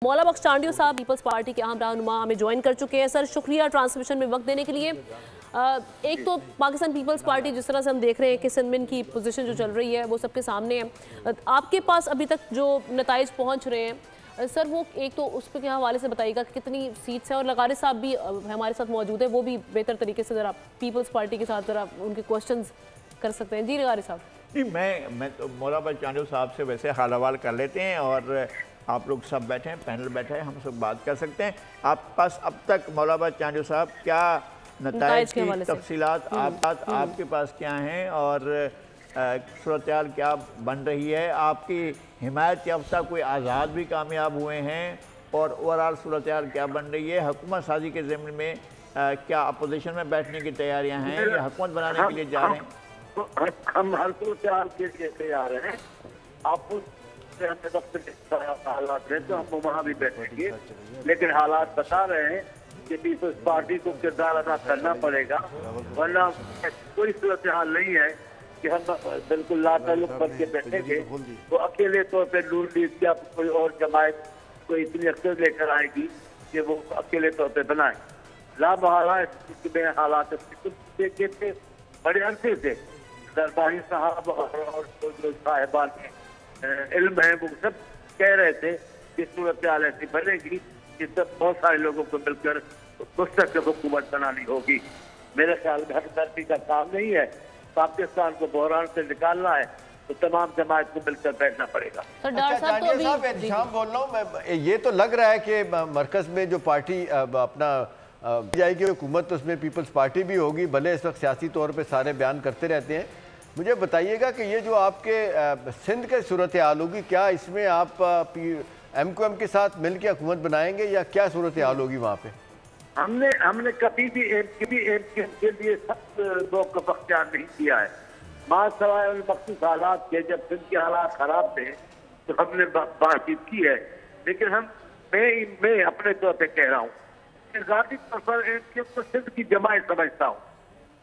मौला बख्श चांडियो साहब peoples party के अहम रहनुमा हमें ज्वाइन कर चुके हैं। सर शुक्रिया ट्रांसमिशन में वक्त देने के लिए। एक तो पाकिस्तान पीपल्स पार्टी जिस तरह से हम देख रहे हैं कि सिंधमिन की पोजीशन जो चल रही है वो सबके सामने है। आपके पास अभी तक जो नताइज पहुंच रहे हैं सर वो एक तो उस के हवाले से बताइएगा कि कितनी सीट्स हैं, और लगारी साहब भी हमारे साथ मौजूद है, वो भी बेहतर तरीके से ज़रा पीपल्स पार्टी के साथ ज़रा उनके क्वेश्चन कर सकते हैं। जी लगारी साहब। जी मैं तो मौला बख्श चांडियो साहब से वैसे हाल हवाल कर लेते हैं, और आप लोग सब बैठे हैं, पैनल बैठा है, हम सब बात कर सकते हैं। आप पास अब तक मौला बख्श चांडियो साहब क्या नताइज की तफसीलात आपके पास क्या हैं और सूरत क्या बन रही है? आपकी हिमायत याफ्ता कोई आज़ाद भी कामयाब हुए हैं और ओवरऑल सूरत क्या बन रही है? हुकूमत साजी के ज़िम्न में क्या अपोजिशन में बैठने की तैयारियां हैं या हुकूमत बनाने के लिए जा रहे हैं? हम हर सूरत के लिए तैयार हैं। आप हमें वक्त हालात है तो हम वहाँ भी बैठेंगे, लेकिन हालात बता रहे हैं कि पीपल्स पार्टी को किरदार अदा करना पड़ेगा, वरना कोई सूरत हाल नहीं है कि हम बिल्कुल लाताल्लुक बन के बैठेंगे। तो अकेले तौर पर नून लीग या कोई और जमायत कोई इतनी अक्सर लेकर आएगी कि वो अकेले तौर पर बनाए। लामहला में हालात देखे थे बड़े अरसे से, दरबारी साहब और जो साहिबान इल्म है वो सब कह रहे थे कि सूरत हाल ऐसी बनेगी कि सब बहुत सारे लोगों को मिलकर मुस्तकिल हुकूमत बनानी होगी। मेरे ख्याल में हमदर्दी का काम नहीं है, पाकिस्तान को बहरान से निकालना है तो तमाम जमात को मिलकर बैठना पड़ेगा। एहतशाम बोल रहा हूँ मैं, ये तो लग रहा है कि मरकज में जो पार्टी अपना जाएगी हुकूमत, तो उसमें पीपल्स पार्टी भी होगी, भले इस वक्त सियासी तौर पर सारे बयान करते रहते हैं। मुझे बताइएगा कि ये जो आपके सिंध के सूरत हाल होगी, क्या इसमें आप MQM के साथ मिल के हुकूमत बनाएंगे या क्या सूरत हाल होगी वहाँ पे? हमने कभी भी MQM के लिए सख्त मौक़िफ़ अख्तियार नहीं किया है। मासवाए मखसूस हालात के, जब सिंध के हालात खराब थे तो हमने बातचीत की है, लेकिन मैं अपने तौर पर कह रहा हूँ कि ज़ाती तौर पर MQM को सिंध की जमायत समझता हूँ,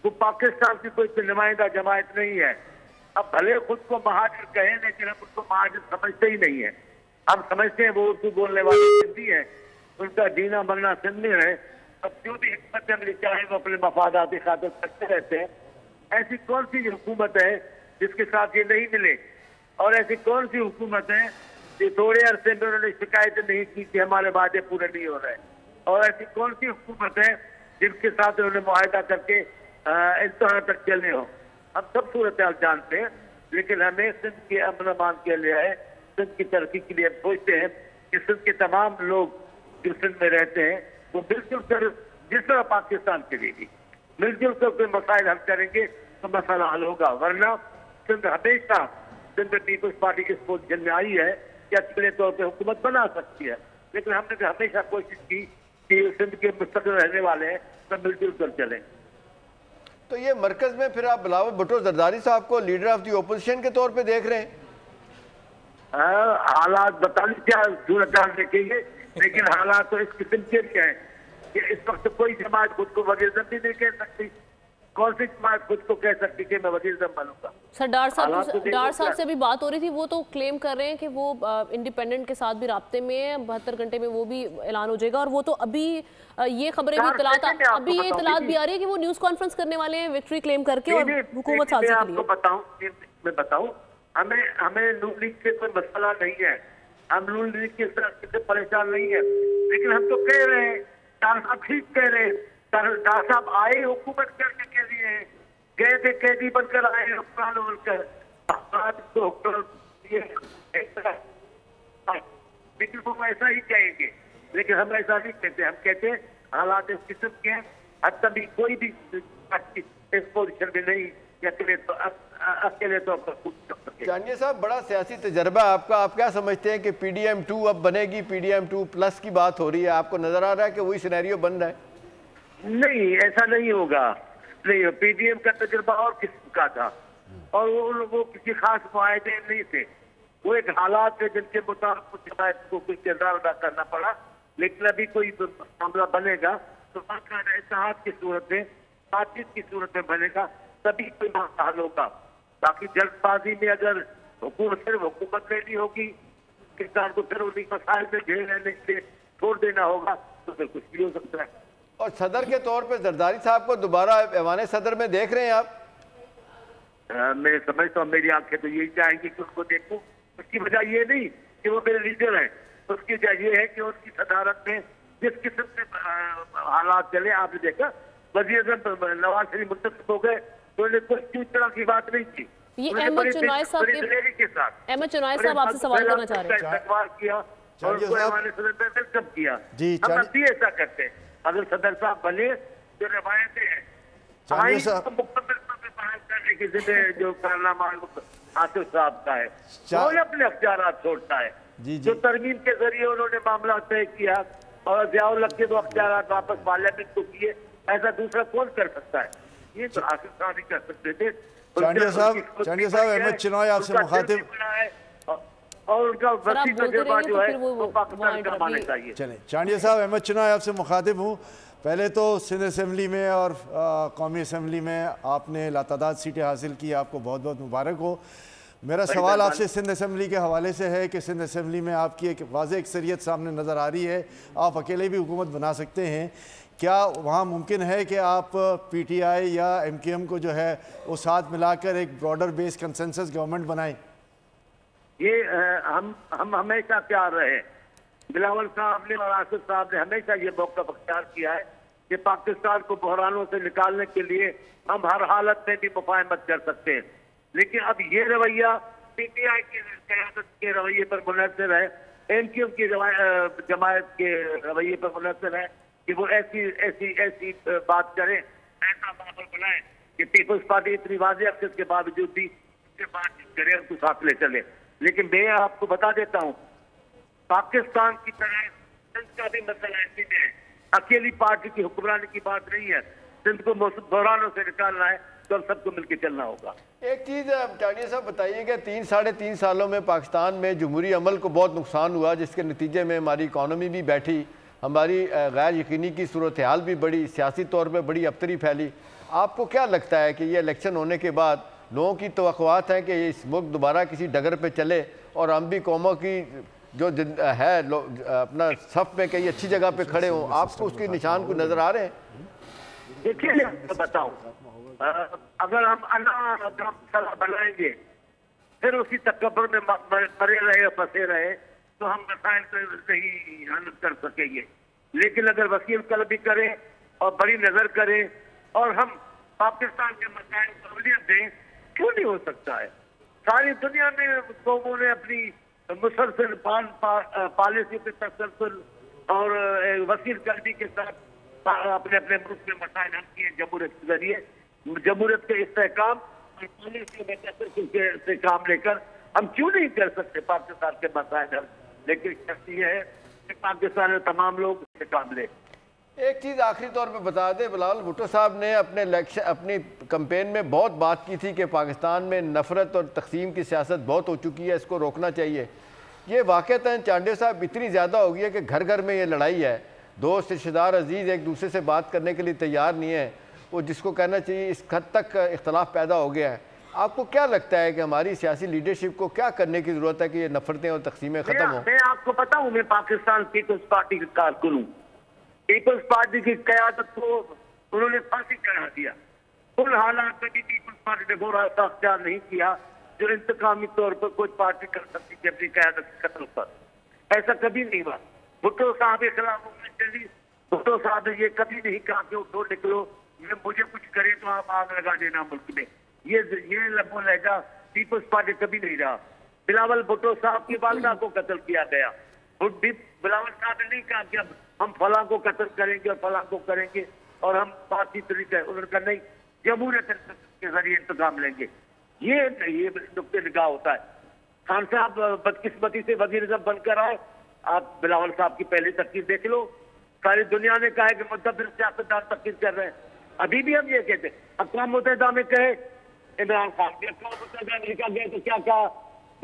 वो पाकिस्तान की कोई नुमाइंदा जमायत नहीं है। अब भले खुद को महाजिर कहें, लेकिन हम उसको महाजिर समझते ही नहीं है। हम समझते हैं वो उर्दू बोलने वाले सिंधी हैं, उनका जीना मरना सिंध में है। अब जो भी हिकमत अमली चाहे वो अपने मफादाती खातिर करते रहते हैं। ऐसी कौन सी हुकूमत है जिसके साथ ये नहीं मिले, और ऐसी कौन सी हुकूमत है कि थोड़े अरसे में उन्होंने शिकायत नहीं की कि हमारे वादे पूरे नहीं हो रहे, और ऐसी कौन सी हुकूमत है जिनके साथ उन्होंने मुआहदा करके इंतहा तक चलने हो। हम सब सूरत हाल जानते हैं, लेकिन हमें सिंध के अमन अमान के लिए, सिंध की तरक्की के लिए सोचते हैं कि सिंध के तमाम लोग जो सिंध में रहते हैं वो मिलजुल कर, जिस तरह पाकिस्तान के लिए भी मिलजुल कर कोई मसाइल हल करेंगे तो मसला हल होगा। वरना सिंध हमेशा सिंध पीपल्स पार्टी की पोजिशन में आई है कि अकेले तौर पर हुकूमत बना सकती है, लेकिन हमने भी हमेशा कोशिश की कि सिंध के मुस्तकिल रहने वाले हैं सब मिलजुल कर चलें। तो ये मरकज में फिर आप बिलावल भुट्टो जरदारी साहब को लीडर ऑफ दी ओपोजिशन के तौर पे देख रहे हैं? हालात बताने क्या सूरत हाल देखेंगे, लेकिन हालात तो इस किस्म के क्या है कि इस वक्त कोई जमात खुद को वज़ीर-ए-आज़म भी नहीं कह सकती। कौन सी जमात खुद को कह सकती कि मैं वज़ीर-ए-आज़म बनूंगा? सर डार साहब से अभी बात हो रही थी, वो तो क्लेम कर रहे हैं कि वो इंडिपेंडेंट के साथ भी राब्ते में है, 72 घंटे में वो भी ऐलान हो जाएगा। और वो तो अभी ये खबरें भी इतलात भी आ रही है कि वो न्यूज़ कॉन्फ्रेंस करने वाले हैं विक्ट्री क्लेम करके और हुकूमत साजी के लिए। मैं बताऊं, हमें नून लीग से कोई मसला नहीं है, हम नून लीग के साथ से परेशान नहीं है, लेकिन हम तो कह रहे हैं, डार साहब ठीक कह रहे हैं, डार साहब आए हुकूमत करने के लिए, गए थे कैदी बनकर आए हुक्मरान बनकर, लेकिन वो ऐसा ही कहेंगे, लेकिन हम ऐसा नहीं कहते। हम कहते हैं हालात इस किस्म के हैं, अब तभी कोई भी इस पोजिशन में नहीं अकेले तो चांडियो साहब, बड़ा सियासी तजर्बा आपका, आप क्या समझते हैं कि PDM 2 अब बनेगी? PDM 2+ की बात हो रही है, आपको नजर आ रहा है कि वही सिनेरियो बन रहा है? नहीं, ऐसा नहीं होगा। नहीं, PDM का तजर्बा और किस्म का था, और वो किसी खास मुआहदे नहीं थे, वो एक हालात थे जिनके मुताबिक जमायत को कुछ किरदार अदा करना पड़ा। लेकिन अभी कोई मामला बनेगा तो इत्तेहाद की सूरत में, बातचीत की सूरत में बनेगा, तभी कोई मामला हल होगा। बाकी जल्दबाजी में अगर हुकूमत लेनी होगी किसान को फिर उन्हीं मसाइल में घेर रहने के लिए छोड़ देना होगा तो फिर कुछ भी हो सकता है। और सदर के तौर पे जरदारी साहब को दोबारा ऐवान सदर में देख रहे हैं आप? मैं समझता हूँ, मेरी आंखें तो यही चाहेंगी कि उनको देखूं। उसकी वजह ये नहीं कि वो मेरे लीडर हैं, उसकी वजह ये है कि उनकी सदारत में जिस किस्म से हालात चले, आपने देखा वजीर नवाज शरीफ मुंतखब हो गए तो उन्हें कुछ तरह की बात नहीं थी। ये अहमद चुनाई साहब के साथ अहमद चुनाई साहब आपसे सवाल करना चाह रहे हैं। इस्तकबाल किया और उनको हमारे सदर में वेलकम किया। हम अब भी ऐसा करते हैं। अगर सदर साहब बने जो रवायतें हैं मुकम्मल बहाल करने की जिम्मे जो कारनामा आसिफ साहब का है, वो अपने अख्तियारात छोड़ता है। जो तरमीम के जरिए उन्होंने मामला तय किया और ज़ियाउल हक के दो अख्तियारात वापस पार्लियामेंट को किए, ऐसा दूसरा कौन कर सकता है? ये तो आसिफ साहब ही कर सकते थे। चांडिया साहब अहमद चिनॉय आपसे मुखातिब और उनका वसी तजुर्बा जो है वो पाकिस्तान का मानना चाहिए। चलें, चांडिया साहब अहमद चिनॉय आपसे मुखातिब हूँ। पहले तो सिंध असेंबली में और कौमी असेंबली में आपने लातादाद सीटें हासिल की, आपको बहुत बहुत मुबारक हो। मेरा सवाल आपसे सिंध असेंबली के हवाले से है कि सिंध असेंबली में आपकी एक वाज़ेह अक्सरियत सामने नज़र आ रही है, आप अकेले भी हुकूमत बना सकते हैं। क्या वहाँ मुमकिन है कि आप PTI या MQM को जो है वो साथ मिलाकर एक ब्रॉडर बेस कंसेंसस गवर्नमेंट बनाएं? ये हम हमेशा तैयार रहे। बिलावल साहब ने और आसिफ साहब ने हमेशा ये मौका अख्तियार किया है कि पाकिस्तान को बहरानों से निकालने के लिए हम हर हालत में भी मुफाहमत कर सकते हैं। लेकिन अब ये रवैया PTI की क़यादत के रवैये पर मुनहसर है, MQM की जमायत के रवैये पर मुनहसर है कि वो ऐसी बात करें, ऐसा माहौल बनाए कि पीपल्स पार्टी इतनी वाज़ेह अक्सर के बावजूद भी उसके बातचीत करें, उनको साथ ले चले। लेकिन मैं आपको बता देता हूँ, पाकिस्तान की तरह सिंध का भी मसला ऐसी में है। अकेली पार्टी की हुक्मरानी की बात नहीं है। सिंध को बहरानों से निकालना है तो हम सबको मिलकर चलना होगा। एक चीज़ चांडिया साहब बताइए कि 3-3.5 सालों में पाकिस्तान में जमहूरी अमल को बहुत नुकसान हुआ, जिसके नतीजे में हमारी इकॉनमी भी बैठी, हमारी गैर यकीनी की सूरत हाल भी बड़ी, सियासी तौर पर बड़ी अबतरी फैली। आपको क्या लगता है कि ये इलेक्शन होने के बाद लोगों की तवक्कुआत हैं कि इस मुल्क दोबारा किसी डगर पे चले और हम भी कौमों की जो है अपना सफ में कहीं अच्छी जगह पे खड़े हों? आपको उसके निशान को नज़र आ रहे हैं? देखिए, मैं बताऊं, अगर हम अल्लाह बनाएंगे फिर उसी तकब्बुर में मरे रहे फंसे रहे तो हम मसाइल को नहीं हल कर सकेंगे। लेकिन अगर वसील कल्बी करें और बड़ी नजर करें और हम पाकिस्तान के मसाइल को अहमियत दें, क्यों नहीं हो सकता है? सारी दुनिया में कौमों ने अपनी मुसलसल पॉलिसी पे तसलसल और वसील कल्बी के साथ अपने अपने मुल्क में मसाइल हल किए जमहूरियत के जरिए। जमहूरियत के इस्तेहकाम और पॉलिसी में तसलसल से काम लेकर हम क्यों नहीं कर सकते पाकिस्तान के मसाइल हल? लेकिन शर्त यह है कि पाकिस्तान में तमाम लोग इससे काम ले। एक चीज़ आखिरी तौर पे बता दें, बिलावल भुट्टो साहब ने अपनी कैंपेन में बहुत बात की थी कि पाकिस्तान में नफरत और तकसीम की सियासत बहुत हो चुकी है, इसको रोकना चाहिए। ये वाक़तन चांडिया साहब इतनी ज़्यादा हो गई है कि घर घर में ये लड़ाई है, दोस्त रिश्तेदार अजीज़ एक दूसरे से बात करने के लिए तैयार नहीं है, वो जिसको कहना चाहिए इस हद तक इख्तलाफ पैदा हो गया है। आपको क्या लगता है कि हमारी सियासी लीडरशिप को क्या करने की ज़रूरत है कि ये नफरतें और तकसीमें ख़त्म हो? मैं आपको बताऊँ, मैं पाकिस्तान पीपल्स पार्टी का कारकुन हूँ। पीपल्स पार्टी की क़यादत को उन्होंने फांसी चढ़ा दिया। कुल हालात में भी पीपल्स पार्टी ने वो रास्ता अख्तियार नहीं किया जो इंतकामी तौर पर कोई पार्टी कर सकती थी अपनी क़यादत के कत्ल पर। ऐसा कभी नहीं हुआ। भुट्टो साहब के खिलाफ चली, भुट्टो साहब ने ये कभी नहीं कहा कि उठो निकलो, ये मुझे कुछ करे तो आप आग लगा देना मुल्क में। ये लबो लहजा पीपल्स पार्टी कभी नहीं रहा। बिलावल भुट्टो साहब की वालिदा को कत्ल किया गया। बिलावल साहब ने नहीं कहा कि अब हम फलां को कत्ल करेंगे और फलां को करेंगे और हम बातचीत तरीके, उन्होंने कहा नहीं, जमहूरियत के जरिए इंतजाम लेंगे। ये नुक्ते निगाह होता है। खान साहब बदकिस्मती से वजीर आज़म बनकर आए, आप बिलावल साहब की पहली तकरीर देख लो। सारी दुनिया ने कहा कि मुद्दबिर सियासतदान तकरीर कर रहे हैं। अभी भी हम ये कहते हैं, अक़वाम मुत्तहिदा में कहे इमरान खान भी अक़वाम मुत्तहिदा अमेरिका गए तो क्या कहा,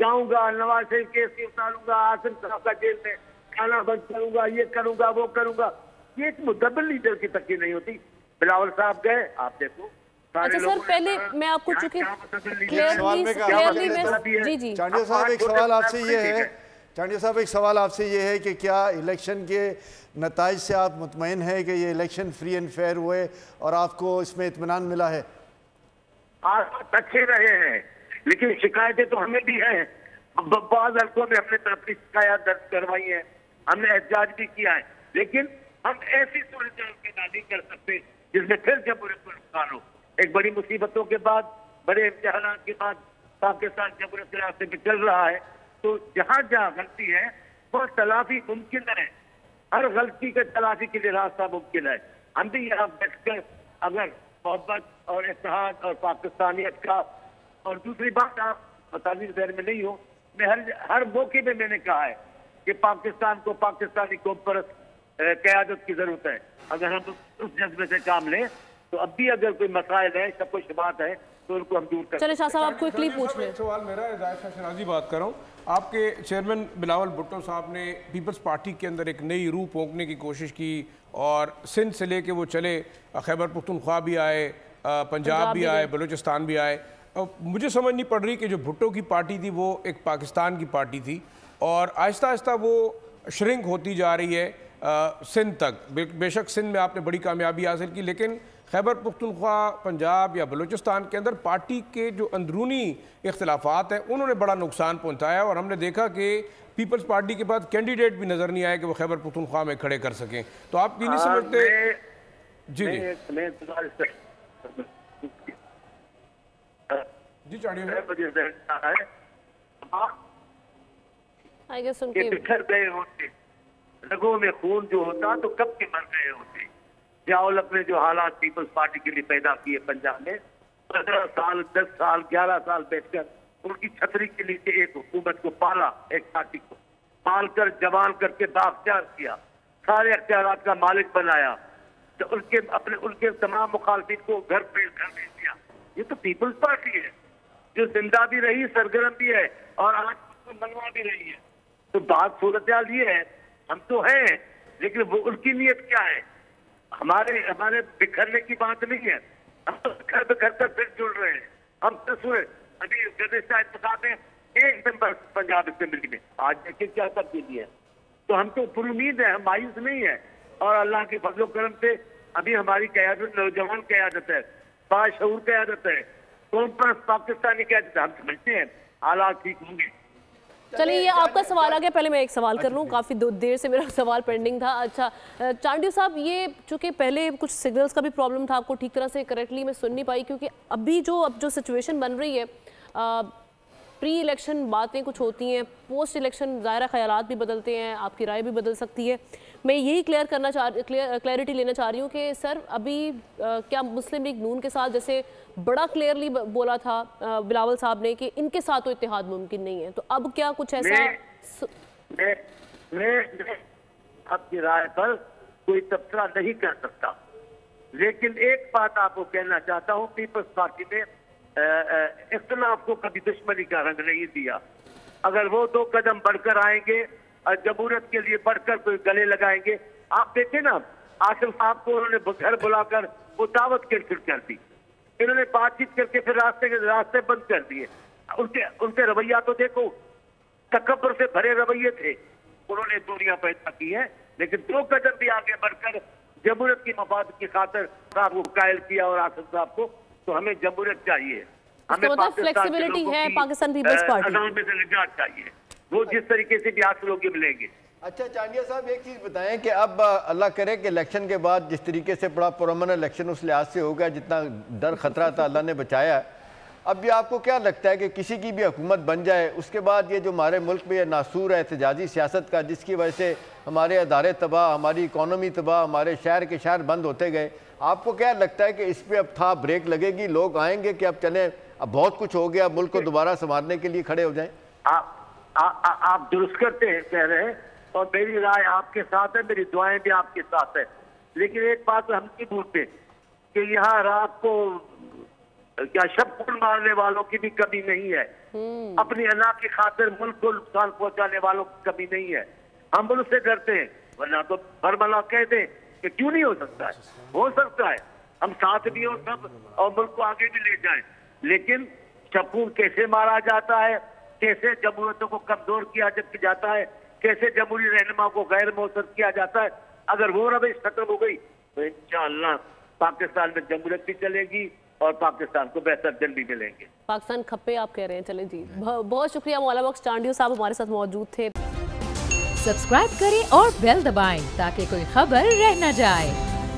जाऊंगा नवाज शरीफ केस की उतारूंगा, आसिम साहब का जेल में खाना बंद करूंगा, ये करूंगा वो करूंगा। ये एक मुद्दबिर लीडर की तकरीर नहीं होती। बिलावल साहब गए, आप देखो। अच्छा सर, पहले मैं आपको चूंकि चांडिया साहब एक सवाल आपसे ये है चांडिया साहब, एक सवाल आपसे ये है कि क्या इलेक्शन के नताइज से आप मुतमईन हैं कि ये इलेक्शन फ्री एंड फेयर हुए और आपको इसमें इत्मीनान मिला है? आज अच्छे रहे हैं, लेकिन शिकायतें तो हमें भी हैं। बाद हल्कों में अपने तरफ की शिकायत दर्ज करवाई है, हमने एहतजाज भी किया है, लेकिन हम ऐसी सूरत पैदा नहीं कर सकते जिसमें फिर जमहूरियत को नुकसान हो। एक बड़ी मुसीबतों के बाद, बड़े इम्तिहान के बाद पाकिस्तान जमहूरियत के रास्ते पे चल रहा है, तो जहाँ जहाँ गलती है वह तलाफी मुमकिन है। हर गलती के तलाफी के लिए रास्ता मुमकिन है। हम भी यहाँ बैठकर अगर मोहब्बत और इत्तेहाद और पाकिस्तानियत का, और दूसरी बात, आप बतानी शहर में नहीं हो, मैं हर मौके में मैंने कहा है कि पाकिस्तान को पाकिस्तानी कौम परस्त क़यादत की जरूरत है। अगर हम उस जज्बे से काम लें तो अब भी अगर कोई मसाइल है, सब कुछ बात है, तो उनको हम दूर करें। चले शाह साहब, आपको क्लिक पूछ रहे हैं। सवाल मेरा है, जायद शहनाजी बात कर रहा हूँ। आपके चेयरमैन बिलावल भुट्टो साहब ने पीपल्स पार्टी के अंदर एक नई रूह पोंकने की कोशिश की और सिंध से लेके वो चले, खैबर पख्तूनख्वा भी आए, पंजाब भी आए, बलूचिस्तान भी आए। मुझे समझ नहीं पड़ रही कि जो भुट्टो की पार्टी थी वो एक पाकिस्तान की पार्टी थी और आहिस्ता आहिस्ता वो श्रिंक होती जा रही है सिंध तक। बेशक सिंध में आपने बड़ी कामयाबी हासिल की, लेकिन खैबर पख्तूनख्वा, पंजाब या बलूचिस्तान के अंदर पार्टी के जो अंदरूनी इख्तलाफात हैं उन्होंने बड़ा नुकसान पहुंचाया और हमने देखा कि पीपल्स पार्टी के पास कैंडिडेट भी नज़र नहीं आए कि वो खैबर पख्तूनख्वा में खड़े कर सकें। तो आप ये नहीं समझते? जी जी चाणिया बिखर गए होते, रगों में खून जो होता तो कब के मर गए होते। जियाउल ने जो हालात पीपल्स पार्टी के लिए पैदा किए पंजाब में, 15 साल 10 साल 11 साल बैठकर उनकी छतरी के नीचे एक हुकूमत को पाला, एक पार्टी को पालकर जवान करके बाख्तियार किया, सारे अख्तियारात का मालिक बनाया, तो उनके तमाम मुखालफिन को घर पे घर भेज दिया। ये तो पीपल्स पार्टी है जो जिंदा भी रही, सरगर्म भी है और आज उसको मनवा भी रही है। तो बात सूरत ये है, हम तो हैं, लेकिन वो उनकी नीयत क्या है? हमारे बिखरने की बात नहीं है, हम तो बिखर बिखर कर फिर जुड़ रहे हैं। हम तो सुने अभी गुज़िश्ता इंतखाब में 1 नंबर पंजाब असेंबली में, आज देखिए क्या तब्दीली है। तो हम तो पुरुमीद है, हम मायूस नहीं है और अल्लाह के फजलो करम से अभी हमारी क़यादत नौजवान क़यादत है, बाशऊर क़यादत है, कौम परस्त पाकिस्तानी क़यादत है। हम समझते हैं हालात ठीक होंगे। चलिए, ये आपका सवाल आ गया, पहले मैं एक सवाल कर लूँ, काफ़ी देर से मेरा सवाल पेंडिंग था। अच्छा चांडिया साहब, ये चूँकि पहले कुछ सिग्नल्स का भी प्रॉब्लम था, आपको ठीक तरह से करेक्टली मैं सुन नहीं पाई, क्योंकि अभी जो सिचुएशन बन रही है, प्री इलेक्शन बातें कुछ होती हैं, पोस्ट इलेक्शन ज़ाहिर ख्यालात भी बदलते हैं, आपकी राय भी बदल सकती है। मैं यही क्लैरिटी लेना चाह रही हूँ कि सर अभी क्या मुस्लिम लीग नून के साथ, जैसे बड़ा क्लियरली बोला था बिलावल साहब ने कि इनके साथ तो इत्तेहाद मुमकिन नहीं है, तो अब क्या कुछ ऐसा? मैं आपकी राय पर कोई तबसरा नहीं कर सकता, लेकिन एक बात आपको कहना चाहता हूँ, पीपल्स पार्टी ने इख्तिलाफ को कभी दुश्मनी का रंग नहीं दिया। अगर वो 2 कदम बढ़कर आएंगे और जमहूरियत के लिए बढ़कर कोई गले लगाएंगे, आप देखें ना, आसिफ साहब को उन्होंने घर बुलाकर वो दावत कैंसिल कर दी, इन्होंने बातचीत करके फिर रास्ते बंद कर दिए। उनके रवैया तो देखो, तकब्बुर से भरे रवैये थे, उन्होंने दुनिया पैदा की है, लेकिन 2 कदम भी आगे बढ़कर जमहूरियत की मफाद की खातिर साहब को कायल किया और आसिफ साहब को। तो हमें जमहूरियत चाहिए, हमें फ्लेक्सिबिलिटी है पाकिस्तान पीपल्स पार्टी से निजात चाहिए, वो जिस तरीके से भी हासिल होगी मिलेंगे। अच्छा चांडिया साहब, एक चीज़ बताएं कि अब अल्लाह करे कि इलेक्शन के बाद जिस तरीके से बड़ा पुरअमन इलेक्शन उस लिहाज से हो गया, जितना डर खतरा था अल्लाह ने बचाया। अब भी आपको क्या लगता है कि किसी की भी हुकूमत बन जाए, उसके बाद ये जो हमारे मुल्क में ये नासूर है एहतजाजी सियासत का, जिसकी वजह से हमारे अदारे तबाह, हमारी इकॉनमी तबाह, हमारे शहर के शहर बंद होते गए, आपको क्या लगता है कि इस पर अब था ब्रेक लगेगी, लोग आएंगे कि अब चले, अब बहुत कुछ हो गया, मुल्क को दोबारा संभालने के लिए खड़े हो जाएं? आप दुरुस्त करते हैं, कह रहे हैं, और मेरी राय आपके साथ है, मेरी दुआएं भी आपके साथ है, लेकिन एक बात हम नहीं भूलते कि यहाँ रात को क्या शब मारने वालों की भी कमी नहीं है, अपनी अना की खातिर मुल्क को नुकसान पहुंचाने वालों की कमी नहीं है। हम उनसे डरते हैं, वरना तो बरमला कह दें कि क्यों नहीं हो सकता है, हो सकता है, हम साथ भी हो सब और मुल्क को आगे भी ले जाएं, लेकिन शब कैसे मारा जाता है, कैसे जमहूरियतों को कमजोर किया जाता है, कैसे जमहूरी रहनुमा को गैर मौसर किया जाता है। अगर वो रवैश खत्म हो गई तो इंशाअल्लाह पाकिस्तान में जमहूरियत भी चलेगी और पाकिस्तान को बेहतर दिन भी मिलेंगे। पाकिस्तान खप्पे आप कह रहे हैं। चलें जी, बहुत शुक्रिया मौला बख्श चांडियो साहब हमारे साथ मौजूद थे। सब्सक्राइब करें और बेल दबाएं ताकि कोई खबर रह न जाए।